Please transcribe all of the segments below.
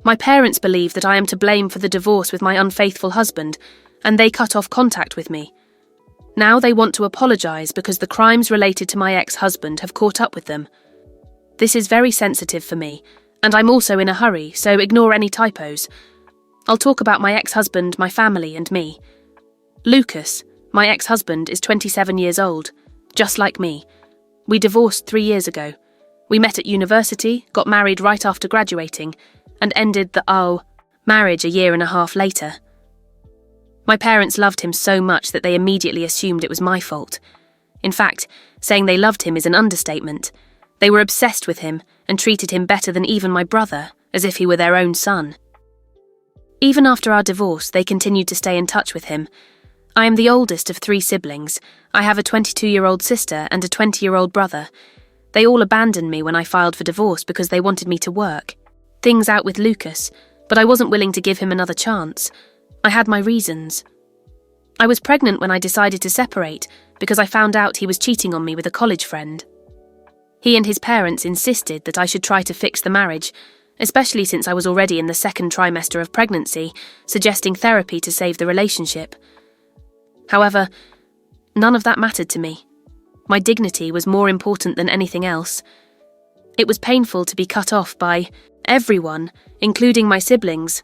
My parents believe that I am to blame for the divorce with my unfaithful husband, and they cut off contact with me. Now they want to apologize because the crimes related to my ex-husband have caught up with them. This is very sensitive for me, and I'm also in a hurry, so ignore any typos. I'll talk about my ex-husband, my family, and me. Lucas, my ex-husband, is 27 years old, just like me. We divorced 3 years ago. We met at university, got married right after graduating, and ended the marriage a year and a half later. My parents loved him so much that they immediately assumed it was my fault. In fact, saying they loved him is an understatement. They were obsessed with him and treated him better than even my brother, as if he were their own son. Even after our divorce, they continued to stay in touch with him. I am the oldest of 3 siblings. I have a 22-year-old sister and a 20-year-old brother. They all abandoned me when I filed for divorce because they wanted me to work things out with Lucas, but I wasn't willing to give him another chance. I had my reasons. I was pregnant when I decided to separate because I found out he was cheating on me with a college friend. He and his parents insisted that I should try to fix the marriage, especially since I was already in the 2nd trimester of pregnancy, suggesting therapy to save the relationship. However, none of that mattered to me. My dignity was more important than anything else. It was painful to be cut off by everyone, including my siblings,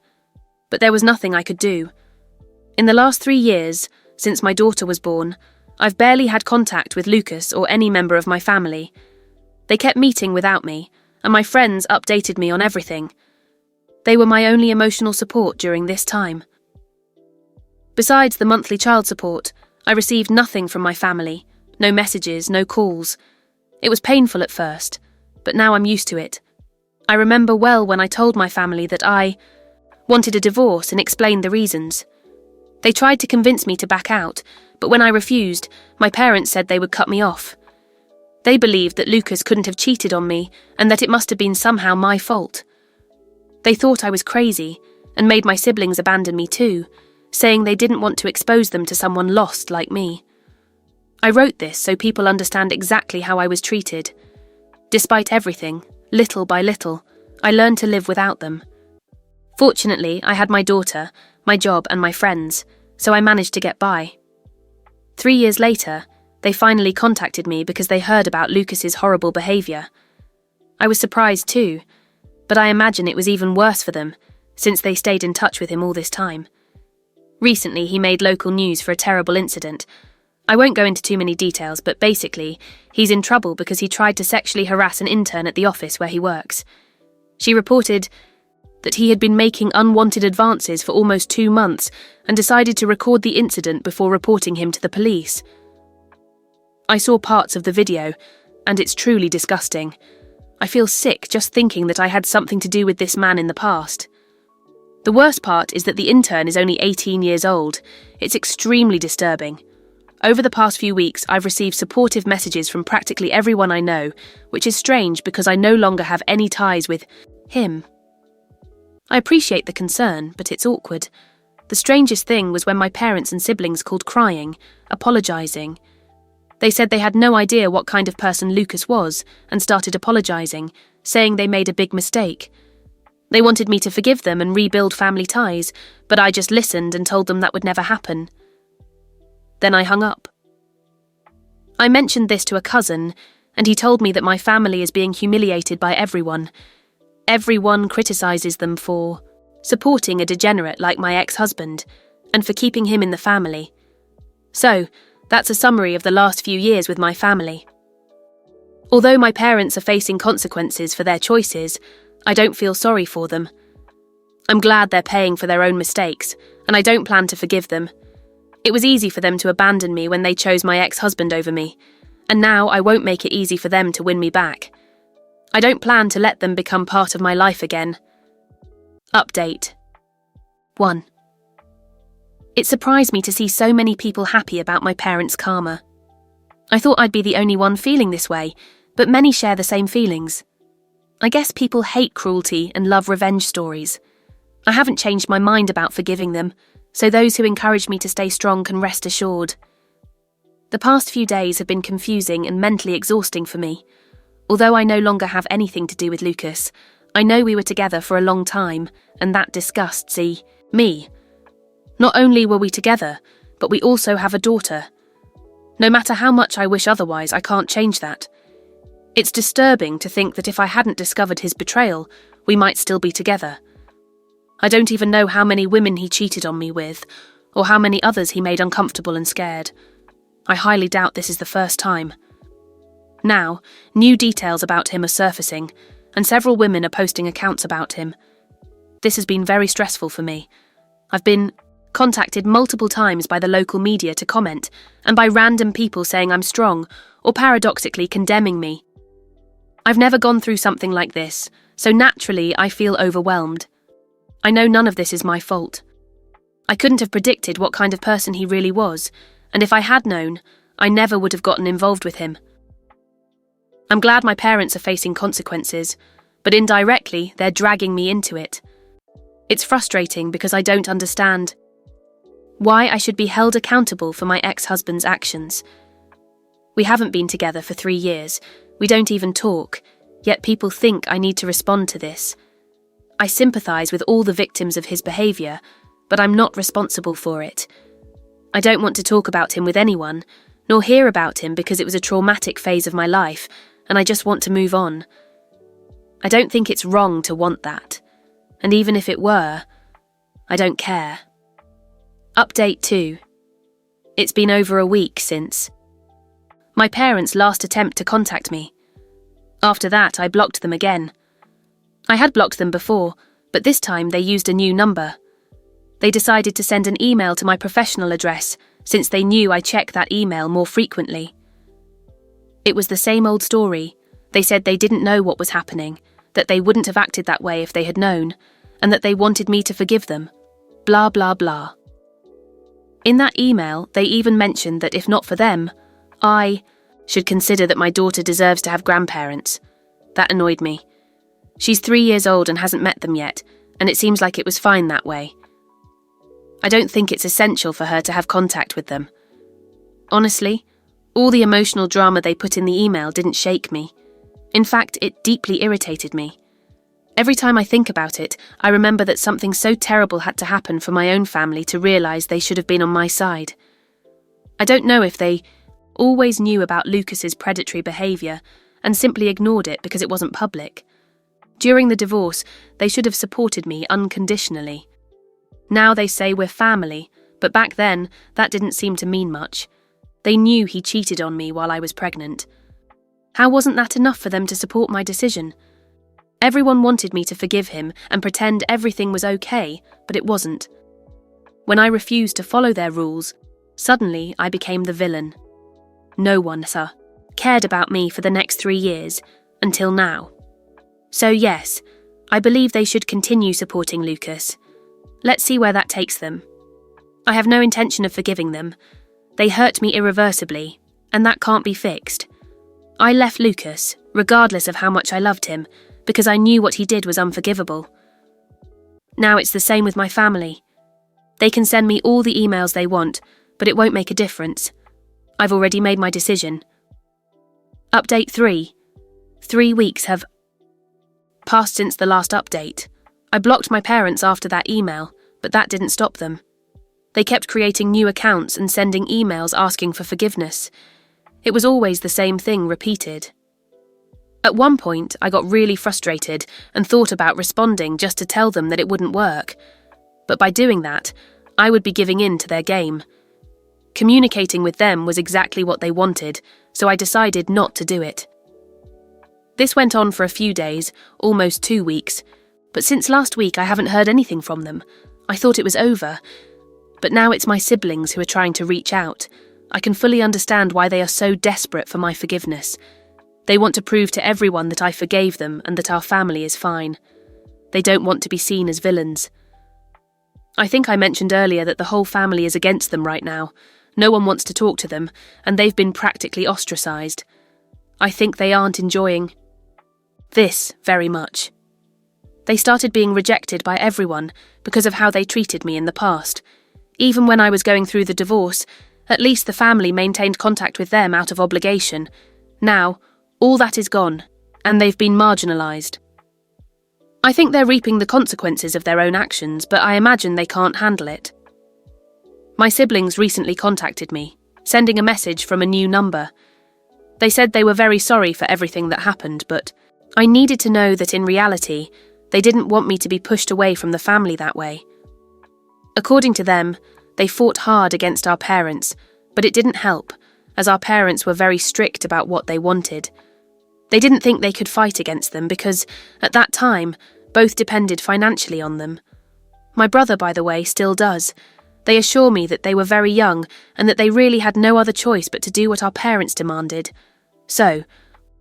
but there was nothing I could do. In the last 3 years, since my daughter was born, I've barely had contact with Lucas or any member of my family. They kept meeting without me, and my friends updated me on everything. They were my only emotional support during this time. Besides the monthly child support, I received nothing from my family, no messages, no calls. It was painful at first, but now I'm used to it. I remember well when I told my family that I wanted a divorce and explained the reasons. They tried to convince me to back out, but when I refused, my parents said they would cut me off. They believed that Lucas couldn't have cheated on me and that it must have been somehow my fault. They thought I was crazy and made my siblings abandon me too, saying they didn't want to expose them to someone lost like me. I wrote this so people understand exactly how I was treated. Despite everything, little by little, I learned to live without them. Fortunately, I had my daughter, my job and my friends, so I managed to get by. 3 years later, they finally contacted me because they heard about Lucas's horrible behaviour. I was surprised too, but I imagine it was even worse for them, since they stayed in touch with him all this time. Recently, he made local news for a terrible incident. I won't go into too many details, but basically, he's in trouble because he tried to sexually harass an intern at the office where he works. She reported that he had been making unwanted advances for almost 2 months and decided to record the incident before reporting him to the police. I saw parts of the video, and it's truly disgusting. I feel sick just thinking that I had something to do with this man in the past. The worst part is that the intern is only 18 years old. It's extremely disturbing. Over the past few weeks, I've received supportive messages from practically everyone I know, which is strange because I no longer have any ties with him. I appreciate the concern, but it's awkward. The strangest thing was when my parents and siblings called crying, apologising. They said they had no idea what kind of person Lucas was and started apologising, saying they made a big mistake. They wanted me to forgive them and rebuild family ties, but I just listened and told them that would never happen. Then I hung up. I mentioned this to a cousin, and he told me that my family is being humiliated by everyone. Everyone criticises them for supporting a degenerate like my ex-husband, and for keeping him in the family. So, that's a summary of the last few years with my family. Although my parents are facing consequences for their choices, I don't feel sorry for them. I'm glad they're paying for their own mistakes, and I don't plan to forgive them. It was easy for them to abandon me when they chose my ex-husband over me, and now I won't make it easy for them to win me back. I don't plan to let them become part of my life again. Update 1. It surprised me to see so many people happy about my parents' karma. I thought I'd be the only one feeling this way, but many share the same feelings. I guess people hate cruelty and love revenge stories. I haven't changed my mind about forgiving them, so those who encourage me to stay strong can rest assured. The past few days have been confusing and mentally exhausting for me. Although I no longer have anything to do with Lucas, I know we were together for a long time, and that disgusts me. Not only were we together, but we also have a daughter. No matter how much I wish otherwise, I can't change that. It's disturbing to think that if I hadn't discovered his betrayal, we might still be together. I don't even know how many women he cheated on me with, or how many others he made uncomfortable and scared. I highly doubt this is the first time. Now, new details about him are surfacing, and several women are posting accounts about him. This has been very stressful for me. I've been contacted multiple times by the local media to comment, and by random people saying I'm strong, or paradoxically condemning me. I've never gone through something like this, so naturally I feel overwhelmed. I know none of this is my fault. I couldn't have predicted what kind of person he really was, and if I had known, I never would have gotten involved with him. I'm glad my parents are facing consequences, but indirectly they're dragging me into it. It's frustrating because I don't understand why I should be held accountable for my ex-husband's actions. We haven't been together for 3 years, we don't even talk, yet people think I need to respond to this. I sympathise with all the victims of his behaviour, but I'm not responsible for it. I don't want to talk about him with anyone, nor hear about him because it was a traumatic phase of my life, and I just want to move on. I don't think it's wrong to want that, and even if it were, I don't care. Update 2. It's been over a week since my parents' last attempt to contact me. After that, I blocked them again. I had blocked them before, but this time they used a new number. They decided to send an email to my professional address, since they knew I check that email more frequently. It was the same old story. They said they didn't know what was happening, that they wouldn't have acted that way if they had known, and that they wanted me to forgive them. Blah, blah, blah. In that email, they even mentioned that if not for them, I should consider that my daughter deserves to have grandparents. That annoyed me. She's 3 years old and hasn't met them yet, and it seems like it was fine that way. I don't think it's essential for her to have contact with them. Honestly, all the emotional drama they put in the email didn't shake me. In fact, it deeply irritated me. Every time I think about it, I remember that something so terrible had to happen for my own family to realise they should have been on my side. I don't know if they always knew about Lucas's predatory behaviour and simply ignored it because it wasn't public. During the divorce, they should have supported me unconditionally. Now they say we're family, but back then, that didn't seem to mean much. They knew he cheated on me while I was pregnant. How wasn't that enough for them to support my decision? Everyone wanted me to forgive him and pretend everything was okay, but it wasn't. When I refused to follow their rules, suddenly I became the villain. No one, sir, cared about me for the next 3 years, until now. So yes, I believe they should continue supporting Lucas. Let's see where that takes them. I have no intention of forgiving them. They hurt me irreversibly, and that can't be fixed. I left Lucas, regardless of how much I loved him, because I knew what he did was unforgivable. Now it's the same with my family. They can send me all the emails they want, but it won't make a difference. I've already made my decision. Update 3. 3 weeks have passed since the last update. I blocked my parents after that email, but that didn't stop them. They kept creating new accounts and sending emails asking for forgiveness. It was always the same thing repeated. At one point, I got really frustrated and thought about responding just to tell them that it wouldn't work. But by doing that, I would be giving in to their game. Communicating with them was exactly what they wanted, so I decided not to do it. This went on for a few days, almost 2 weeks, but since last week I haven't heard anything from them. I thought it was over, but now it's my siblings who are trying to reach out. I can fully understand why they are so desperate for my forgiveness. They want to prove to everyone that I forgave them and that our family is fine. They don't want to be seen as villains. I think I mentioned earlier that the whole family is against them right now. No one wants to talk to them, and they've been practically ostracised. I think they aren't enjoying this very much. They started being rejected by everyone because of how they treated me in the past. Even when I was going through the divorce, at least the family maintained contact with them out of obligation. Now, all that is gone, and they've been marginalised. I think they're reaping the consequences of their own actions, but I imagine they can't handle it. My siblings recently contacted me, sending a message from a new number. They said they were very sorry for everything that happened, but I needed to know that in reality, they didn't want me to be pushed away from the family that way. According to them, they fought hard against our parents, but it didn't help, as our parents were very strict about what they wanted. They didn't think they could fight against them because, at that time, both depended financially on them. My brother, by the way, still does. They assure me that they were very young and that they really had no other choice but to do what our parents demanded. So,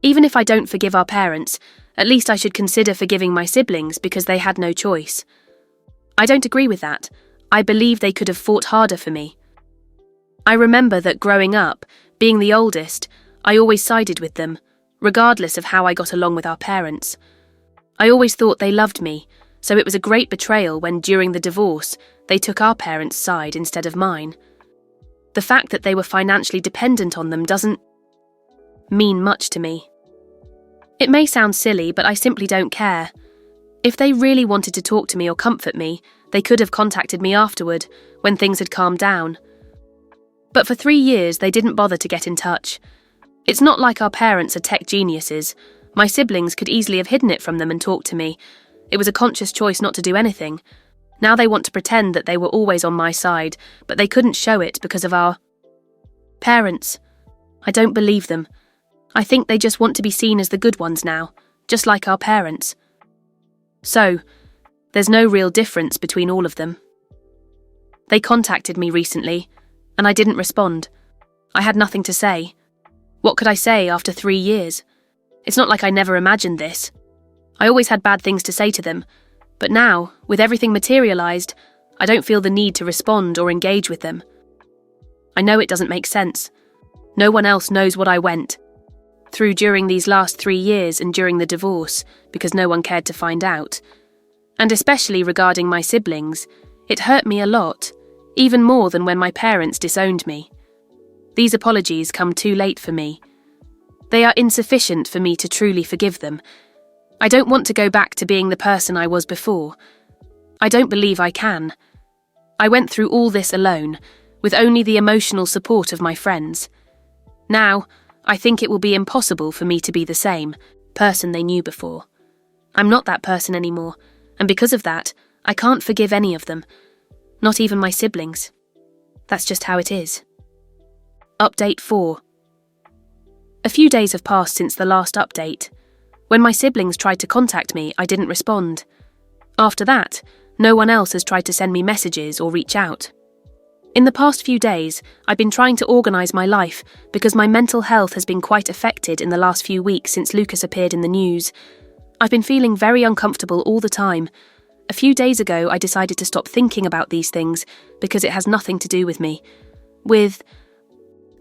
even if I don't forgive our parents, at least I should consider forgiving my siblings because they had no choice. I don't agree with that. I believe they could have fought harder for me. I remember that growing up, being the oldest, I always sided with them, regardless of how I got along with our parents. I always thought they loved me, so it was a great betrayal when, during the divorce, they took our parents' side instead of mine. The fact that they were financially dependent on them doesn't mean much to me. It may sound silly, but I simply don't care. If they really wanted to talk to me or comfort me, they could have contacted me afterward, when things had calmed down. But for 3 years, they didn't bother to get in touch. It's not like our parents are tech geniuses. My siblings could easily have hidden it from them and talked to me. It was a conscious choice not to do anything. Now they want to pretend that they were always on my side, but they couldn't show it because of our parents. I don't believe them. I think they just want to be seen as the good ones now, just like our parents. So, there's no real difference between all of them. They contacted me recently, and I didn't respond. I had nothing to say. What could I say after 3 years? It's not like I never imagined this. I always had bad things to say to them, but now, with everything materialised, I don't feel the need to respond or engage with them. I know it doesn't make sense. No one else knows what I went through during these last 3 years and during the divorce, because no one cared to find out. And especially regarding my siblings, it hurt me a lot, even more than when my parents disowned me. These apologies come too late for me. They are insufficient for me to truly forgive them. I don't want to go back to being the person I was before. I don't believe I can. I went through all this alone, with only the emotional support of my friends. Now, I think it will be impossible for me to be the same person they knew before. I'm not that person anymore, and because of that, I can't forgive any of them, not even my siblings. That's just how it is. Update 4. A few days have passed since the last update. When my siblings tried to contact me, I didn't respond. After that, no one else has tried to send me messages or reach out. In the past few days, I've been trying to organise my life because my mental health has been quite affected in the last few weeks since Lucas appeared in the news. I've been feeling very uncomfortable all the time. A few days ago, I decided to stop thinking about these things because it has nothing to do with me. With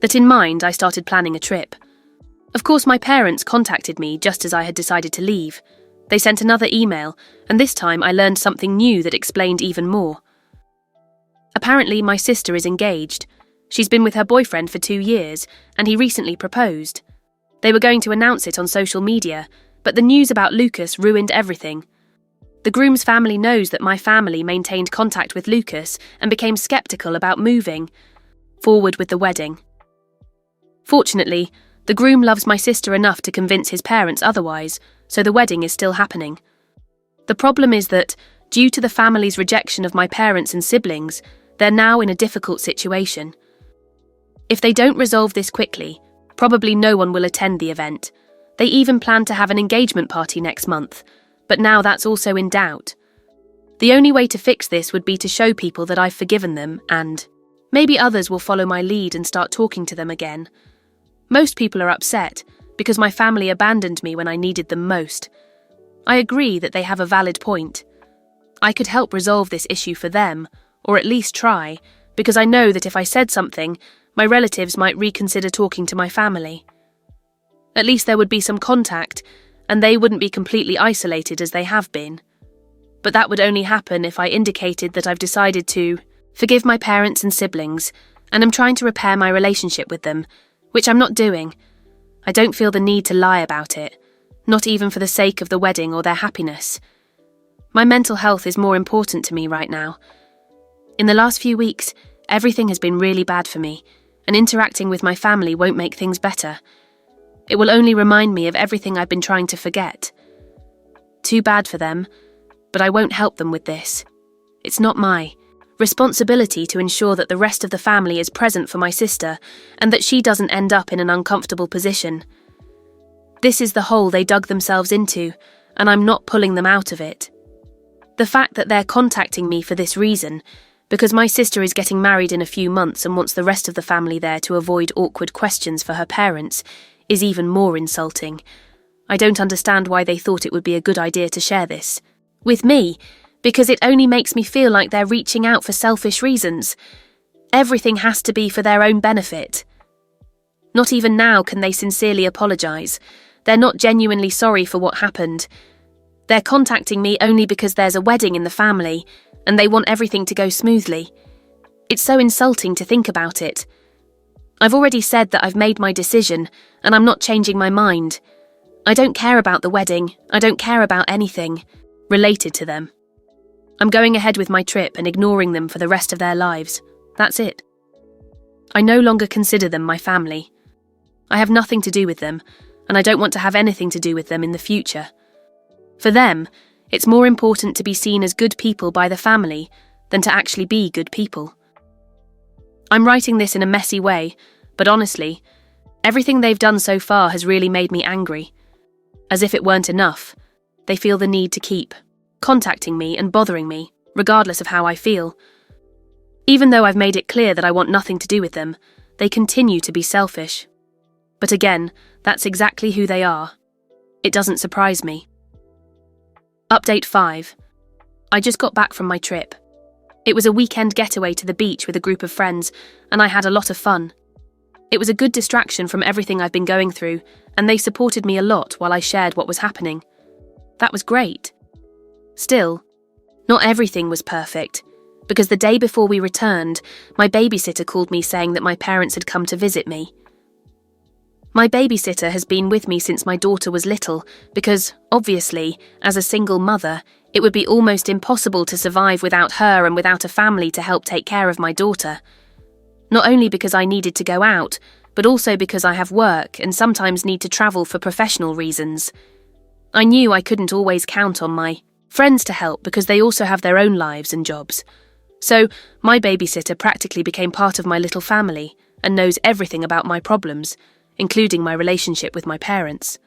that in mind, I started planning a trip. Of course, my parents contacted me just as I had decided to leave. They sent another email, and this time I learned something new that explained even more. Apparently, my sister is engaged. She's been with her boyfriend for 2 years, and he recently proposed. They were going to announce it on social media, but the news about Lucas ruined everything. The groom's family knows that my family maintained contact with Lucas and became sceptical about moving forward with the wedding. Fortunately, the groom loves my sister enough to convince his parents otherwise, so the wedding is still happening. The problem is that, due to the family's rejection of my parents and siblings, they're now in a difficult situation. If they don't resolve this quickly, probably no one will attend the event. They even plan to have an engagement party next month, but now that's also in doubt. The only way to fix this would be to show people that I've forgiven them, and maybe others will follow my lead and start talking to them again. Most people are upset because my family abandoned me when I needed them most. I agree that they have a valid point. I could help resolve this issue for them, or at least try, because I know that if I said something, my relatives might reconsider talking to my family. At least there would be some contact, and they wouldn't be completely isolated as they have been. But that would only happen if I indicated that I've decided to forgive my parents and siblings, and am trying to repair my relationship with them, which I'm not doing. I don't feel the need to lie about it, not even for the sake of the wedding or their happiness. My mental health is more important to me right now. In the last few weeks, everything has been really bad for me, and interacting with my family won't make things better. It will only remind me of everything I've been trying to forget. Too bad for them, but I won't help them with this. It's not my responsibility to ensure that the rest of the family is present for my sister and that she doesn't end up in an uncomfortable position. This is the hole they dug themselves into, and I'm not pulling them out of it. The fact that they're contacting me for this reason, because my sister is getting married in a few months and wants the rest of the family there to avoid awkward questions for her parents, is even more insulting. I don't understand why they thought it would be a good idea to share this with me, because it only makes me feel like they're reaching out for selfish reasons. Everything has to be for their own benefit. Not even now can they sincerely apologise. They're not genuinely sorry for what happened. They're contacting me only because there's a wedding in the family, and they want everything to go smoothly. It's so insulting to think about it. I've already said that I've made my decision, and I'm not changing my mind. I don't care about the wedding. I don't care about anything related to them. I'm going ahead with my trip and ignoring them for the rest of their lives. That's it. I no longer consider them my family. I have nothing to do with them, and I don't want to have anything to do with them in the future. For them, it's more important to be seen as good people by the family than to actually be good people. I'm writing this in a messy way, but honestly, everything they've done so far has really made me angry. As if it weren't enough, they feel the need to keep contacting me and bothering me, regardless of how I feel. Even though I've made it clear that I want nothing to do with them, they continue to be selfish. But again, that's exactly who they are. It doesn't surprise me. Update 5. I just got back from my trip. It was a weekend getaway to the beach with a group of friends, and I had a lot of fun. It was a good distraction from everything I've been going through, and they supported me a lot while I shared what was happening. That was great. Still, not everything was perfect, because the day before we returned, my babysitter called me saying that my parents had come to visit me. My babysitter has been with me since my daughter was little because, obviously, as a single mother, it would be almost impossible to survive without her and without a family to help take care of my daughter. Not only because I needed to go out, but also because I have work and sometimes need to travel for professional reasons. I knew I couldn't always count on my friends to help because they also have their own lives and jobs. So, my babysitter practically became part of my little family and knows everything about my problems, including my relationship with my parents.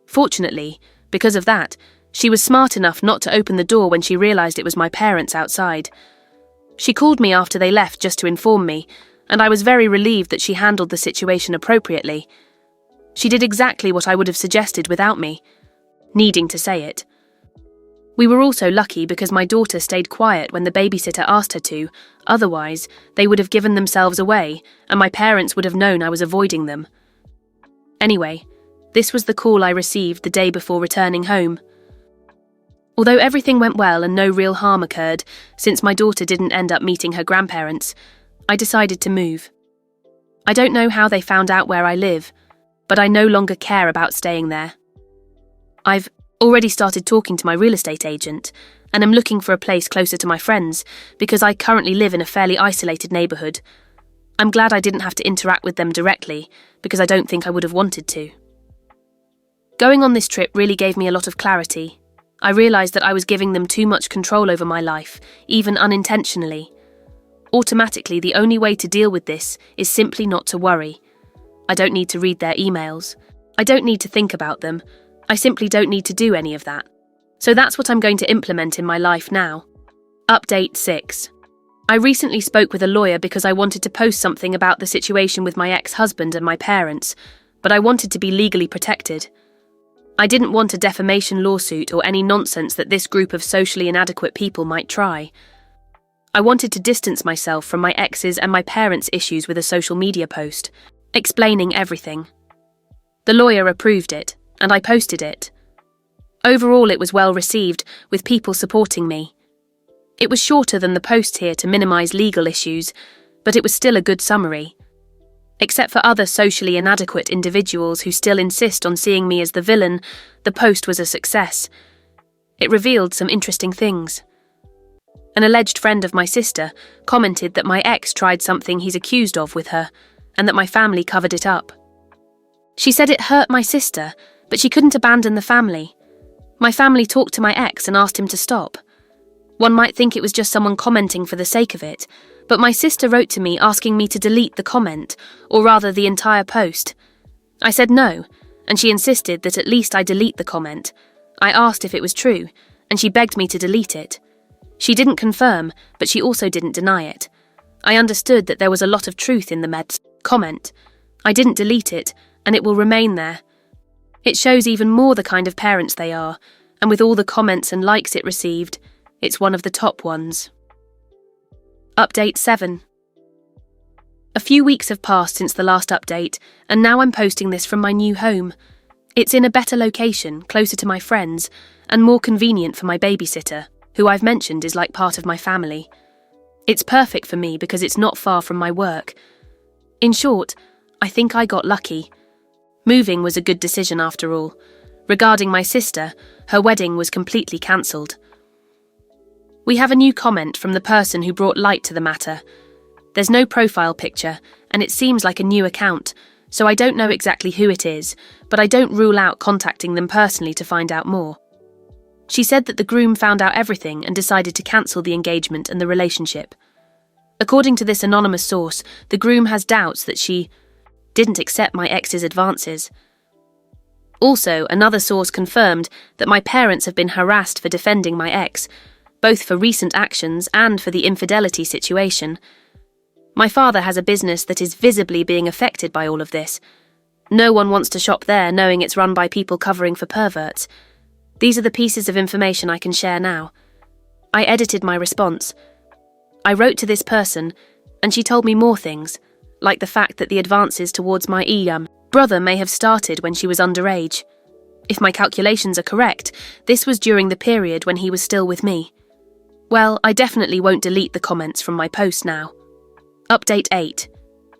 Fortunately, because of that, she was smart enough not to open the door when she realised it was my parents outside. She called me after they left just to inform me, and I was very relieved that she handled the situation appropriately. She did exactly what I would have suggested without me needing to say it. We were also lucky because my daughter stayed quiet when the babysitter asked her to, otherwise they would have given themselves away and my parents would have known I was avoiding them. Anyway, this was the call I received the day before returning home. Although everything went well and no real harm occurred, since my daughter didn't end up meeting her grandparents, I decided to move. I don't know how they found out where I live, but I no longer care about staying there. I've already started talking to my real estate agent, and am looking for a place closer to my friends because I currently live in a fairly isolated neighbourhood. I'm glad I didn't have to interact with them directly because I don't think I would have wanted to. Going on this trip really gave me a lot of clarity. I realised that I was giving them too much control over my life, even unintentionally. Automatically, the only way to deal with this is simply not to worry. I don't need to read their emails. I don't need to think about them. I simply don't need to do any of that. So that's what I'm going to implement in my life now. Update 6. I recently spoke with a lawyer because I wanted to post something about the situation with my ex-husband and my parents, but I wanted to be legally protected. I didn't want a defamation lawsuit or any nonsense that this group of socially inadequate people might try. I wanted to distance myself from my ex's and my parents' issues with a social media post, explaining everything. The lawyer approved it, and I posted it. Overall, it was well received, with people supporting me. It was shorter than the post here to minimise legal issues, but it was still a good summary. Except for other socially inadequate individuals who still insist on seeing me as the villain, the post was a success. It revealed some interesting things. An alleged friend of my sister commented that my ex tried something he's accused of with her, and that my family covered it up. She said it hurt my sister, but she couldn't abandon the family. My family talked to my ex and asked him to stop. One might think it was just someone commenting for the sake of it, but my sister wrote to me asking me to delete the comment, or rather the entire post. I said no, and she insisted that at least I delete the comment. I asked if it was true, and she begged me to delete it. She didn't confirm, but she also didn't deny it. I understood that there was a lot of truth in the Med's comment. I didn't delete it, and it will remain there. It shows even more the kind of parents they are, and with all the comments and likes it received, it's one of the top ones. Update 7. A few weeks have passed since the last update, and now I'm posting this from my new home. It's in a better location, closer to my friends, and more convenient for my babysitter, who I've mentioned is like part of my family. It's perfect for me because it's not far from my work. In short, I think I got lucky. Moving was a good decision after all. Regarding my sister, her wedding was completely cancelled. We have a new comment from the person who brought light to the matter. There's no profile picture, and it seems like a new account, so I don't know exactly who it is, but I don't rule out contacting them personally to find out more. She said that the groom found out everything and decided to cancel the engagement and the relationship. According to this anonymous source, the groom has doubts that she didn't accept my ex's advances. Also, another source confirmed that my parents have been harassed for defending my ex, both for recent actions and for the infidelity situation. My father has a business that is visibly being affected by all of this. No one wants to shop there knowing it's run by people covering for perverts. These are the pieces of information I can share now. I edited my response. I wrote to this person, and she told me more things, like the fact that the advances towards my brother may have started when she was underage. If my calculations are correct, this was during the period when he was still with me. Well, I definitely won't delete the comments from my post now. Update 8.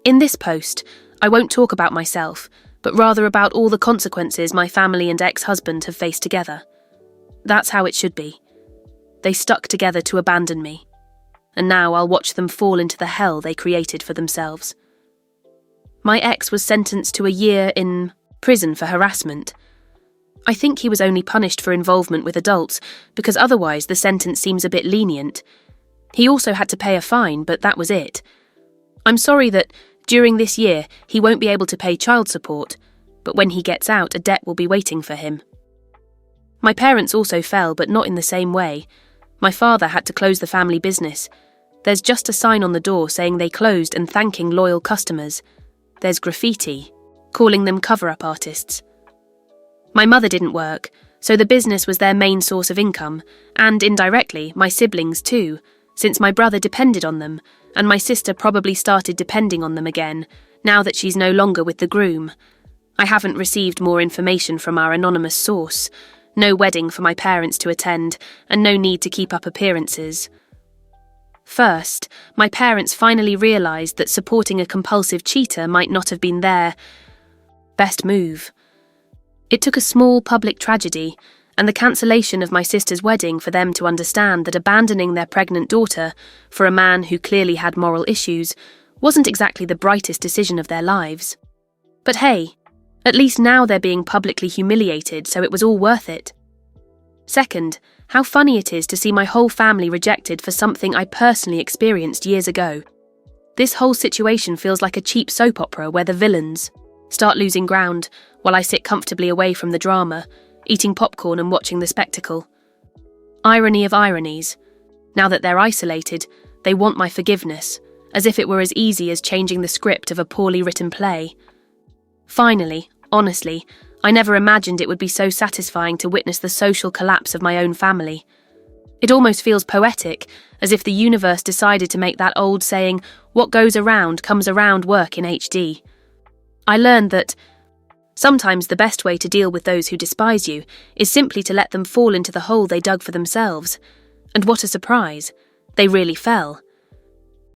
In this post, I won't talk about myself, but rather about all the consequences my family and ex-husband have faced together. That's how it should be. They stuck together to abandon me, and now I'll watch them fall into the hell they created for themselves. My ex was sentenced to a year in prison for harassment. I think he was only punished for involvement with adults, because otherwise the sentence seems a bit lenient. He also had to pay a fine, but that was it. I'm sorry that, during this year, he won't be able to pay child support, but when he gets out, a debt will be waiting for him. My parents also fell, but not in the same way. My father had to close the family business. There's just a sign on the door saying they closed and thanking loyal customers. There's graffiti, calling them cover-up artists. My mother didn't work, so the business was their main source of income, and indirectly, my siblings too, since my brother depended on them, and my sister probably started depending on them again, now that she's no longer with the groom. I haven't received more information from our anonymous source. No wedding for my parents to attend, and no need to keep up appearances. First, my parents finally realised that supporting a compulsive cheater might not have been their best move. It took a small public tragedy, and the cancellation of my sister's wedding for them to understand that abandoning their pregnant daughter for a man who clearly had moral issues wasn't exactly the brightest decision of their lives. But hey, at least now they're being publicly humiliated, so it was all worth it. Second, how funny it is to see my whole family rejected for something I personally experienced years ago. This whole situation feels like a cheap soap opera where the villains start losing ground while I sit comfortably away from the drama, eating popcorn and watching the spectacle. Irony of ironies. Now that they're isolated, they want my forgiveness, as if it were as easy as changing the script of a poorly written play. Finally, honestly, I never imagined it would be so satisfying to witness the social collapse of my own family. It almost feels poetic, as if the universe decided to make that old saying, "What goes around comes around," work in HD. I learned that sometimes the best way to deal with those who despise you is simply to let them fall into the hole they dug for themselves. And what a surprise. They really fell.